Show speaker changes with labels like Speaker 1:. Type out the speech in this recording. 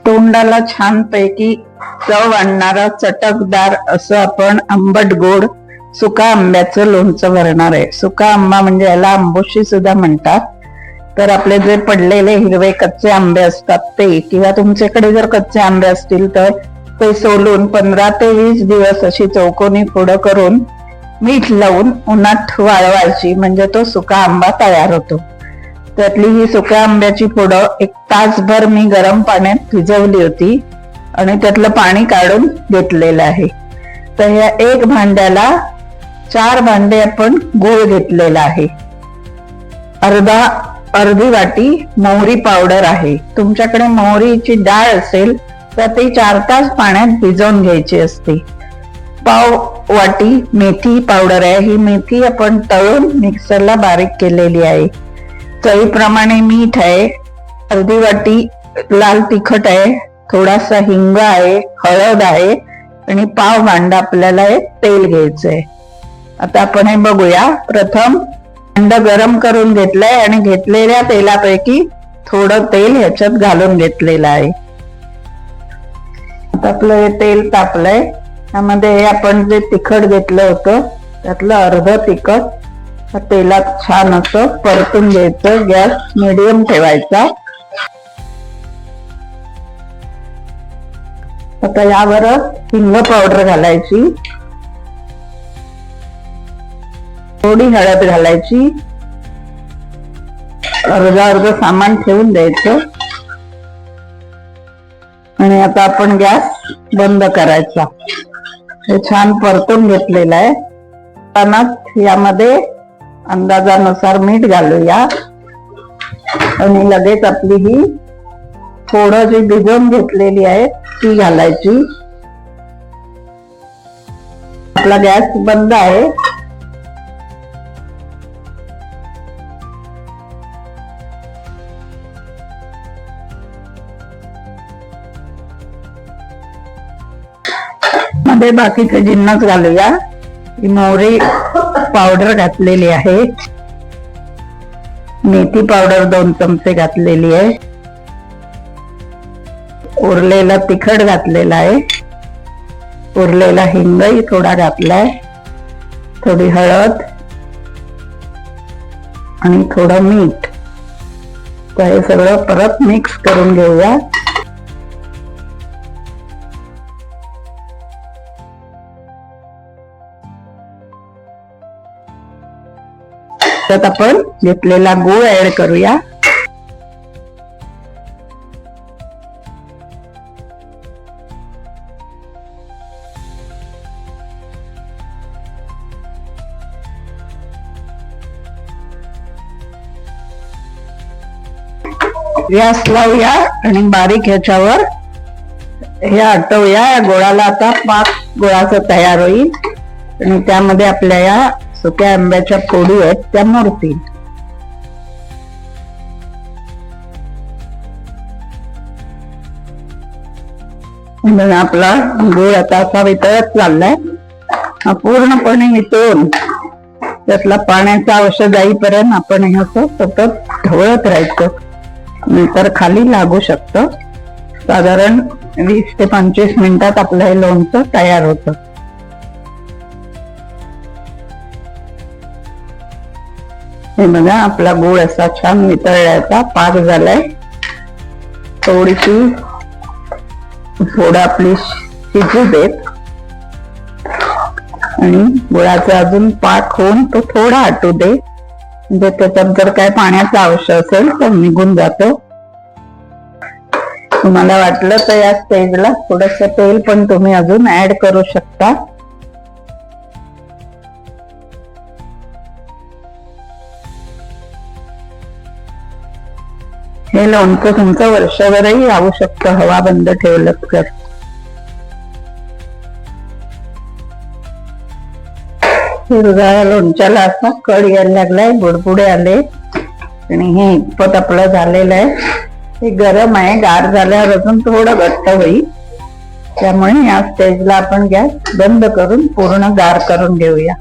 Speaker 1: तोंडाला छानपैकी चव आणणारा चटकदार असं आपण आंबट गोड सुका आंब्याचं लोणचं भरणार आहे. सुका आंबा म्हणजे याला आंबोशी सुद्धा म्हणतात. तर आपले जे पडलेले हिरवे कच्चे आंबे असतात ते, किंवा तुमच्याकडे जर कच्चे आंबे असतील तर ते सोलून 15 ते 20 दिवस अशी चौकोनी फोडं करून मीठ लावून उन्हात वाळवायची, म्हणजे तो सुका आंबा तयार होतो. त्यातली ही सुक्या आंब्याची फोडं 1 तासभर मी गरम पाण्यात भिजवली होती आणि त्यातलं पाणी काढून घेतलेलं आहे. तर या 1 भांड्याला 4 भांडे आपण गूळ घेतलेला आहे. अर्धी वाटी मोहरी पावडर आहे. तुमच्याकडे मोहरीची डाळ असेल तर ती 4 तास पाण्यात भिजवून घ्यायची असते. पाव वाटी मेथी पावडर आहे. ही मेथी आपण तळून मिक्सरला बारीक केलेली आहे. चवीप्रमाणे मीठ आहे. अर्धी वाटी लाल तिखट आहे. थोडासा हिंग आहे, हळद आहे आणि पाव भांडा आपल्याला तेल घ्यायचंय. आता आपण हे बघूया. प्रथम भांड गरम करून घेतलंय आणि घेतलेल्या तेलापैकी थोडं तेल ह्याच्यात घालून घेतलेलं आहे. आता आपलं हे तेल तापलंय. त्यामध्ये आपण जे तिखट घेतलं होतं त्यातलं अर्ध तिखट तेलात छान असं परतून घ्यायचं. गॅस मिडियम ठेवायचा. आता यावर हिंग पावडर घालायची, थोडी हळद घालायची, अर्ध सामान ठेवून द्यायचं आणि आता आपण गॅस बंद करायचा. हे छान परतून घेतलेलं आहे. यामध्ये अंदाजानुसार मीठ घालूया आणि लगेच आपली ही थोडं जी भिजवून घेतलेली आहे ती घालायची. आपला गॅस बंद आहे. मध्ये बाकीचे जिन्नस घालूया. ही मोहरी पावडर घातलेली आहे. मेथी पावडर 2 चमचे घातलेली आहे. उरलेला तिखट घातलेला आहे. उरलेला हिंगही थोडा घातलाय. थोडी हळद आणि थोडं मीठ. तर हे सगळं परत मिक्स करून घेऊया. त्यात आपण घेतलेला गूळ ऍड करूया. गॅस लावूया आणि बारीक ह्याच्यावर हे आटवूया. या गोळाला आता पाक गोळाचं तयार होईल आणि त्यामध्ये आपल्या या सुक्या आंब्याच्या फोडी आहेत त्या मुरतील. आपला गूळ आता असा वितळत चाललाय. हा पूर्णपणे वितळून त्यातला पाण्याचा अंश जाईपर्यंत आपण हे असं सतत ढवळत राहायचं, नंतर खाली लागू शकतं. साधारण 20 ते 25 मिनिटात आपलं हे लोणचं तयार होतं. हे बघा, आपला गूळ असा छान वितळल्याचा पाक झालाय. थोडीशी फोड आपली शिजू देत आणि गुळाचा अजून पाक होऊन तो थोडा आटू दे, म्हणजे त्याच्यात जर काय पाण्याचा अंश असेल तर निघून जातो. तुम्हाला वाटलं तर या स्टेजला थोडस तेल पण तुम्ही अजून ऍड करू शकता. हे लोणचं तुमचं वर्षभरही राहू शकतं हवा बंद ठेवलं तर. हिरव्या लोणच्याला असा कड यायला लागलाय, बुडबुडे आले आणि हे इतपत आपलं झालेलं आहे. हे गरम आहे, गार झाल्यावर अजून थोडं घट्ट होईल. त्यामुळे या स्टेजला आपण गॅस बंद करून पूर्ण गार करून घेऊया.